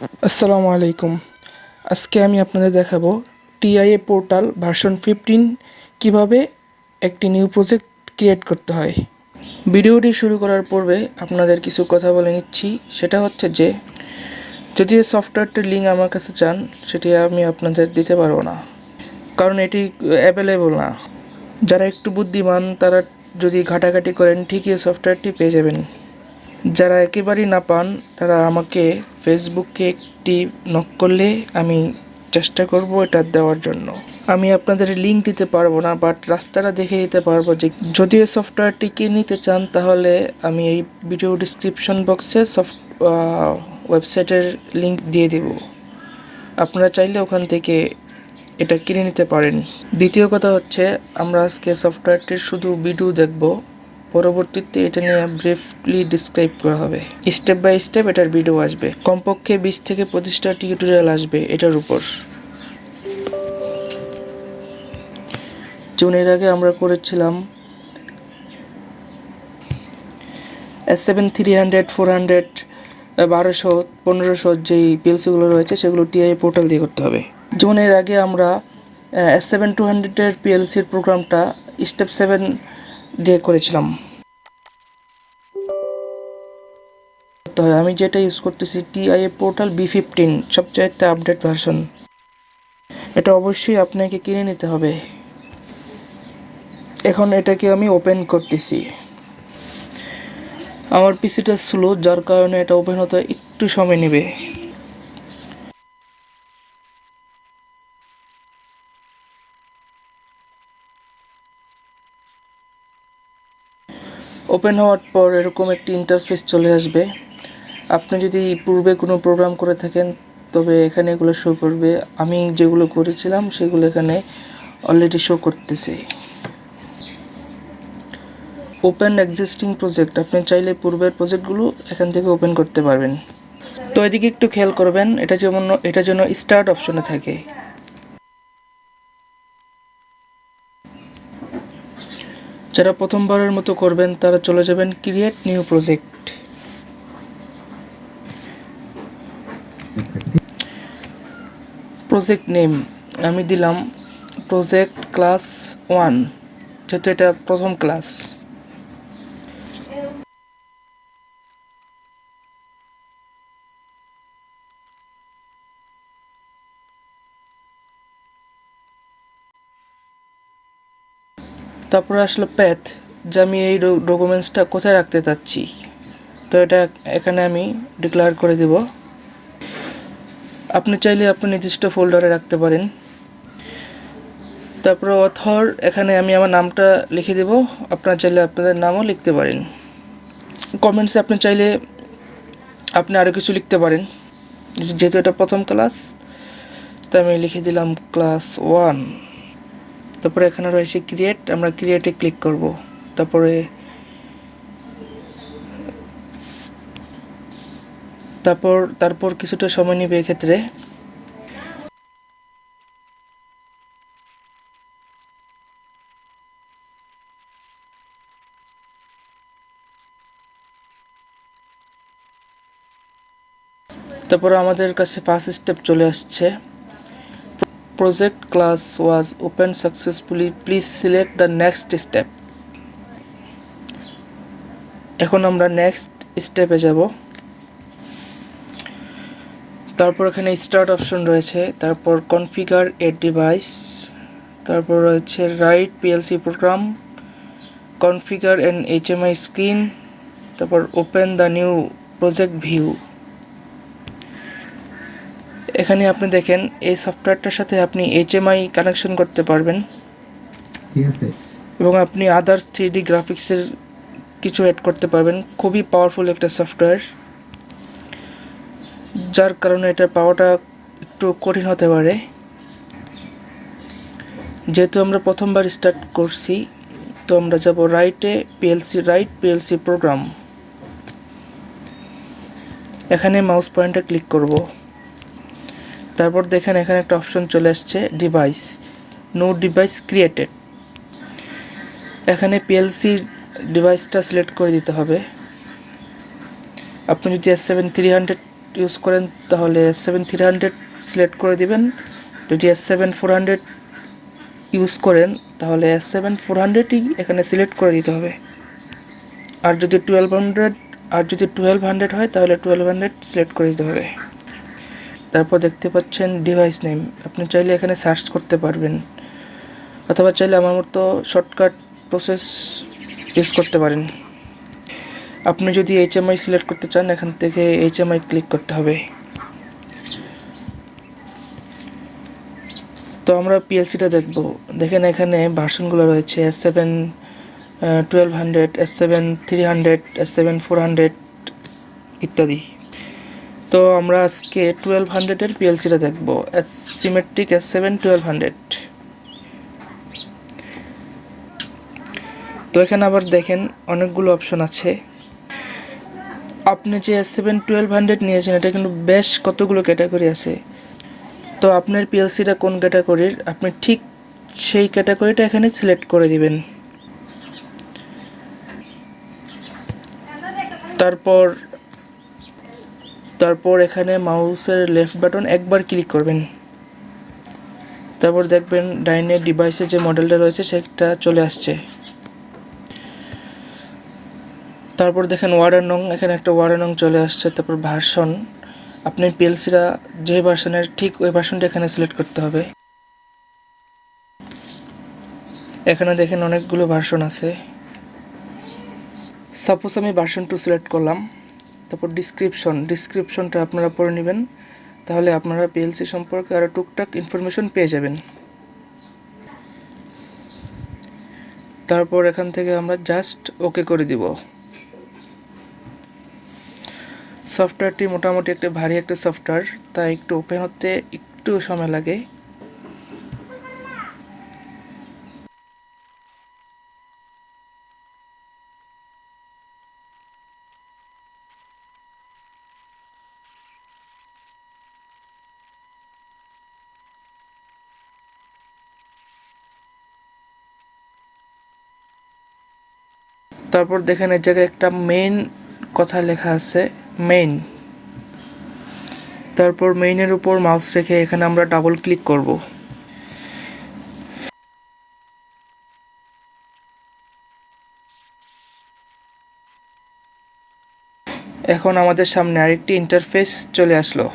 আসসালামু আলাইকুম। আজকে আমি আপনাদের দেখাবো টিআইএ পোর্টাল ভার্সন 15 কিভাবে একটি নিউ প্রজেক্ট ক্রিয়েট করতে হয়। ভিডিওটি শুরু করার পূর্বে আপনাদের কিছু কথা বলে নিচ্ছি। সেটা হচ্ছে যে যদি এই সফটওয়্যারটির লিঙ্ক আমার কাছে চান সেটি আমি আপনাদের দিতে পারবো না, কারণ এটি অ্যাভেলেবল না। যারা একটু বুদ্ধিমান তারা যদি ঘাটাঘাটি করেন ঠিকই এই সফটওয়্যারটি পেয়ে যাবেন। যারা একেবারেই না পান তারা আমাকে ফেসবুকে একটি নক করলে আমি চেষ্টা করব এটা দেওয়ার জন্য। আমি আপনাদের লিঙ্ক দিতে পারবো না, বাট রাস্তাটা দেখে দিতে পারবো যে যদি এই সফটওয়্যারটি কিনে নিতে চান তাহলে আমি এই ভিডিও ডিসক্রিপশন বক্সে ওয়েবসাইটের লিঙ্ক দিয়ে দেব। আপনারা চাইলে ওখান থেকে এটা কিনে নিতে পারেন। দ্বিতীয় কথা হচ্ছে আমরা আজকে সফটওয়্যারটির শুধু ভিডিও দেখব, পরবর্তীতে এটা নিয়ে ব্রিফলি ডিসক্রাইব করা হবে। স্টেপ বাই স্টেপ এটার ভিডিও আসবে, কমপক্ষে 20 থেকে 25টা টিউটোরিয়াল আসবে এটার উপর। যেমন এর আগে আমরা করেছিলাম S7-300, 400, 1200, 1500 যেই পিএলসিগুলো রয়েছে সেগুলো টিআই পোর্টাল দিয়ে করতে হবে। যেমন এর আগে আমরা S7-1200 এর পিএলসির প্রোগ্রামটা স্টেপ 7 দিয়ে করেছিলাম। আমি যেটা ইউজ করতেছি টিআইএ পোর্টাল B15, সবচাইতে আপডেট ভার্সন। এটা অবশ্যই আপনাকে কিনে নিতে হবে। এখন এটাকে আমি ওপেন করতেছি। আমার পিসিটা স্লো, যার কারণে এটা ওপেন হতে একটু সময় নেবে। ওপেন হওয়ার পর এরকম একটি ইন্টারফেস চলে আসবে। আপনি যদি পূর্বে কোনো প্রোগ্রাম করে থাকেন তবে এখানে এগুলো শো করবে। আমি যেগুলো করেছিলাম সেগুলো এখানে অলরেডি শো করতেছে। ওপেন এক্সিস্টিং প্রজেক্ট, আপনি চাইলে পূর্বের প্রজেক্টগুলো এখান থেকে ওপেন করতে পারবেন। তো এদিকে একটু খেয়াল করবেন, এটা যেন স্টার্ট অপশনে থাকে। যারা প্রথমবারের মতো করবেন তারা চলে যাবেন create new project. Project name আমি দিলাম প্রজেক্ট ক্লাস 1, যেহেতু এটা প্রথম ক্লাস। তারপরে আসলো প্যাথ, যে আমি এই ডকুমেন্টসটা কোথায় রাখতে চাচ্ছি, তো এটা এখানে আমি ডিক্লেয়ার করে দেব। আপনি চাইলে আপনি নির্দিষ্ট ফোল্ডারে রাখতে পারেন। তারপরে অথর, এখানে আমি আমার নামটা লিখে দেব, আপনারা চাইলে আপনাদের নামও লিখতে পারেন। কমেন্টসে আপনি চাইলে আপনি আরও কিছু লিখতে পারেন, যেহেতু এটা প্রথম ক্লাস তাই আমি লিখে দিলাম ক্লাস 1। তারপরে এখানে রয়েছে ক্রিয়েট, আমরা ক্রিয়েটে ক্লিক করব। তারপর কিছুটা সময় নেবে এক্ষেত্রে। তারপর আমাদের কাছে ফার্স্ট স্টেপ চলে আসছে, project class was open successfully, please select the next step. এখন আমরা নেক্সট স্টেপে যাব। তারপর এখানে স্টার্ট অপশন রয়েছে, তারপর কনফিগার এ ডিভাইস, তারপর রয়েছে write PLC program, configure an HMI screen, তারপর open the new project view. এখানে আপনি দেখেন এই সফটওয়্যারটার সাথে আপনি এইচএমআই কানেকশন করতে পারবেন, ঠিক আছে, এবং আপনি আদার্স 3D গ্রাফিক্সের কিছু অ্যাড করতে পারবেন। খুবই পাওয়ারফুল একটা সফটওয়্যার, যার কারণে এটা পাওয়াটা একটু কঠিন হতে পারে। যেহেতু আমরা প্রথমবার স্টার্ট করছি তো আমরা যাব রাইট পিএলসি প্রোগ্রাম। এখানে মাউস পয়েন্টে ক্লিক করব। তারপর দেখেন এখানে একটা অপশন চলে আসছে ডিভাইস, নো ডিভাইস ক্রিয়েটেড। এখানে পিএলসি ডিভাইসটা সিলেক্ট করে দিতে হবে। আপনি যদি S7-300 ইউজ করেন তাহলে S7-300 সিলেক্ট করে দিবেন। যদি S7-400 ইউজ করেন তাহলে S7-400ই এখানে সিলেক্ট করে দিতে হবে। আর যদি 1200 হয় তাহলে 1200 সিলেক্ট করে দিতে হবে। তারপর দেখতে পাচ্ছেন ডিভাইস নেম, আপনি চাইলে এখানে সার্চ করতে পারবেন, অথবা চাইলে আমার মতো শর্টকাট প্রসেস ইউজ করতে পারেন। আপনি যদি HMI সিলেক্ট করতে চান এখান থেকে HMI ক্লিক করতে হবে। তো আমরা পিএলসিটা দেখব। দেখেন এখানে ভার্সনগুলো রয়েছে S7-1200, S7-300, S7-400 ইত্যাদি। তো আমরা আজকে 1200-এর পিএলসিটা দেখব, সিমেট্রিক S7-1200। তো এখানে আবার দেখেন অনেকগুলো অপশন আছে। আপনি যে S7-1200 নিয়েছেন এটা কিন্তু বেশ কতগুলো ক্যাটাগরি আছে। তো আপনার পিএলসিটা কোন ক্যাটাগরির আপনি ঠিক সেই ক্যাটাগরিটা এখানে সিলেক্ট করে দিবেন। তারপর এখানে মাউসের লেফট বাটন একবার ক্লিক করবেন। তারপর দেখবেন ডাইনে ডিভাইসের যে মডেলটা রয়েছে সেটা চলে আসছে। তারপর দেখেন ওয়ার্ডার নং, এখানে একটা ওয়ার্ডার নং চলে আসছে। তারপর ভার্সন, আপনি পিএলসিটা যে ভার্সনের ঠিক ওই ভার্সনটা এখানে সিলেক্ট করতে হবে। এখানে দেখেন অনেকগুলো ভার্সন আছে। সাপোজ আমি ভার্সন 2 সিলেক্ট করলাম। তারপর ডিসক্রিপশনটা আপনারা পড়ে নেবেন, তাহলে আপনারা পিএলসি সম্পর্কে আরও টুকটাক ইনফরমেশন পেয়ে যাবেন। তারপর এখান থেকে আমরা জাস্ট ওকে করে দিব। সফটওয়্যারটি মোটামুটি একটা ভারী একটা সফটওয়্যার, তাই একটু ওপেন হতে একটু সময় লাগে। তারপর দেখেন এই জায়গায় একটা মেইন কথা লেখা আছে, মেইন। তারপর মেইনের উপর মাউস রেখে এখানে আমরা ডাবল ক্লিক করব। এখন আমাদের সামনে আরেকটি ইন্টারফেস চলে আসলো,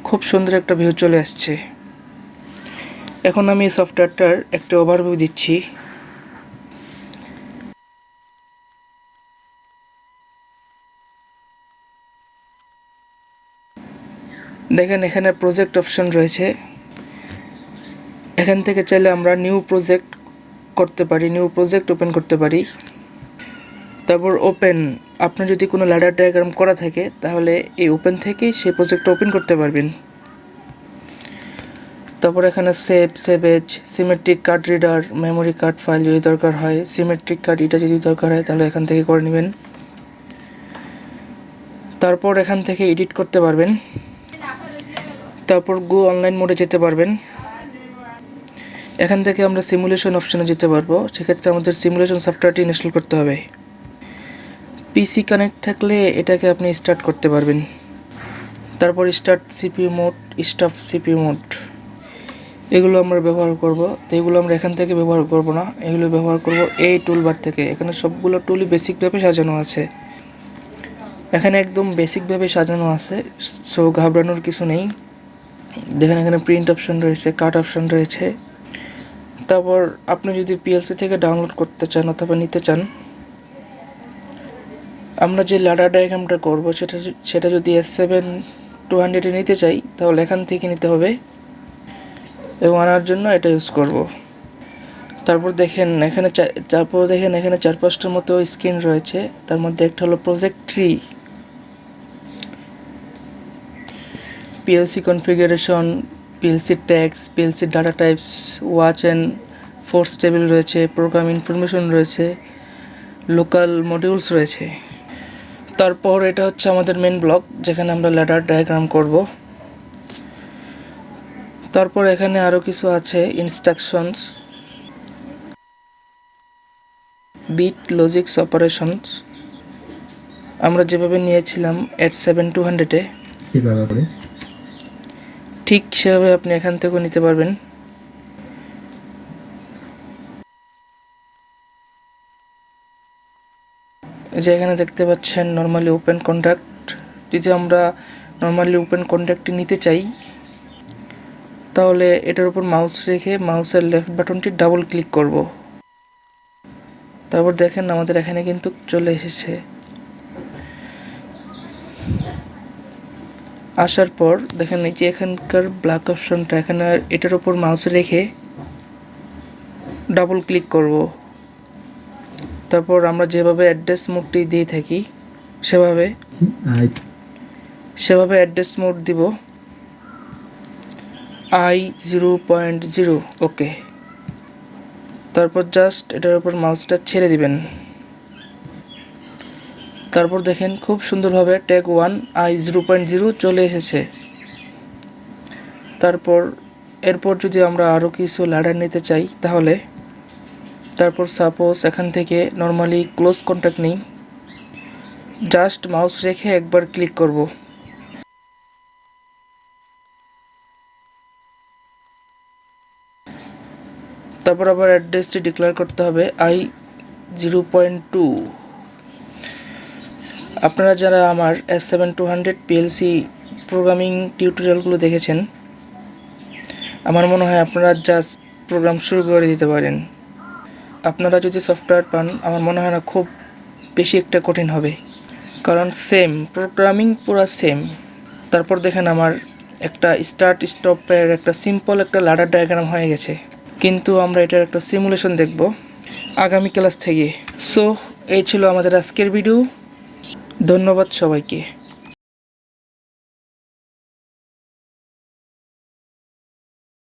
খুব সুন্দর একটা ভিউ চলে আসছে। এখন আমি এই সফটওয়্যারটার একটা ওভারভিউ দিচ্ছি। দেখেন এখানে প্রজেক্ট অপশন রয়েছে, এখান থেকে চাইলে আমরা নিউ প্রজেক্ট করতে পারি, নিউ প্রজেক্ট ওপেন করতে পারি। তারপর ওপেন, আপনার যদি কোনো ল্যাডার ডায়াগ্রাম করা থাকে তাহলে এই ওপেন থেকেই সেই প্রজেক্টটা ওপেন করতে পারবেন। তারপর এখানে save age, symmetric card reader, memory card file যদি দরকার হয়, সিমেট্রিক কার্ড এটা যদি দরকার হয় তাহলে এখান থেকে করে নেবেন। তারপর এখান থেকে এডিট করতে পারবেন। তারপর গো অনলাইন মোডে যেতে পারবেন। এখান থেকে আমরা সিমুলেশন অপশনে যেতে পারবো, সেক্ষেত্রে আমাদের সিমুলেশন সফটওয়্যারটি ইনস্টল করতে হবে। পিসি কানেক্ট থাকলে এটাকে আপনি স্টার্ট করতে পারবেন। তারপর start CPU mode, stop CPU mode, এগুলো আমরা ব্যবহার করব। তো এগুলো আমরা এখান থেকে ব্যবহার করব না, এগুলো ব্যবহার করব এই টুলবার থেকে। এখানে সবগুলো টুলই বেসিকভাবে সাজানো আছে, এখানে একদম বেসিকভাবে সাজানো আছে, সো ঘাবড়ানোর কিছু নেই। দেখেন এখানে প্রিন্ট অপশন রয়েছে, কাট অপশন রয়েছে। তারপর আপনি যদি পিএলসি থেকে ডাউনলোড করতে চান অথবা নিতে চান, আমরা যে ল্যাডার ডায়াগ্রামটা করব সেটা যদি S7-200 নিতে চাই তাহলে এখান থেকে নিতে হবে, এবং আনার জন্য এটা ইউজ করব। তারপর দেখেন এখানে চার পাঁচটার মতো স্ক্রিন রয়েছে, তার মধ্যে একটা হলো project tree, PLC configuration, PLC tags, PLC data types, watch and force table রয়েছে, প্রোগ্রাম ইনফরমেশন রয়েছে, লোকাল মডিউলস রয়েছে। তারপর এটা হচ্ছে আমাদের মেন ব্লক, যেখানে আমরা ল্যাডার ডায়াগ্রাম করব। তারপর এখানে আরও কিছু আছে, ইনস্ট্রাকশনস, বিট লজিক্স অপারেশনস, আমরা যেভাবে নিয়েছিলাম S7-1200-এ ঠিক সেভাবে আপনি এখান থেকেও নিতে পারবেন। যে এখানে দেখতে পাচ্ছেন নর্মালি ওপেন কন্ট্যাক্ট। যদি আমরা নর্মালি ওপেন কন্ট্যাক্টটি নিতে চাই তাহলে এটার উপর মাউস রেখে মাউসের লেফট বাটনটি ডাবল ক্লিক করব। তারপর দেখেন আমাদের এখানে কিন্তু চলে এসেছে। আসার পর দেখেন এই যে এখানকার ব্ল্যাক অপশনটা, এখানে এটার উপর মাউস রেখে ডাবল ক্লিক করব। তারপর আমরা যেভাবে অ্যাড্রেস মোডটি দিয়ে থাকি সেভাবে অ্যাড্রেস মোড দিব I0.0। ওকে, তারপর জাস্ট এটার উপর মাউসটা ছেড়ে দিবেন। তারপর দেখেন খুব সুন্দরভাবে ট্যাগ 1 I0.0 চলে এসেছে। এরপর যদি আমরা আরও কিছু ল্যাডার নিতে চাই তাহলে তারপর সাপোজ এখান থেকে নর্মালি ক্লোজ কন্ট্যাক্ট নেই, জাস্ট মাউস রেখে একবার ক্লিক করব। তারপর আবার অ্যাড্রেসটি ডিক্লেয়ার করতে হবে I0.2। আপনারা যারা আমার S7-1200 PLC প্রোগ্রামিং টিউটোরিয়ালগুলো দেখেছেন, আমার মনে হয় আপনারা জাস্ট প্রোগ্রাম শুরু করে দিতে পারেন। আপনারা যদি সফটওয়্যার পান আমার মনে হয় না খুব বেশি একটা কঠিন হবে, কারণ সেম প্রোগ্রামিং পুরো সেম। তারপর দেখেন আমার একটা স্টার্ট স্টপের একটা সিম্পল একটা ল্যাডার ডায়াগ্রাম হয়ে গেছে, কিন্তু আমরা এটার একটা সিমুলেশন দেখব আগামী ক্লাস থেকে। সো এই ছিল আমাদের আজকের ভিডিও। ধন্যবাদ সবাইকে।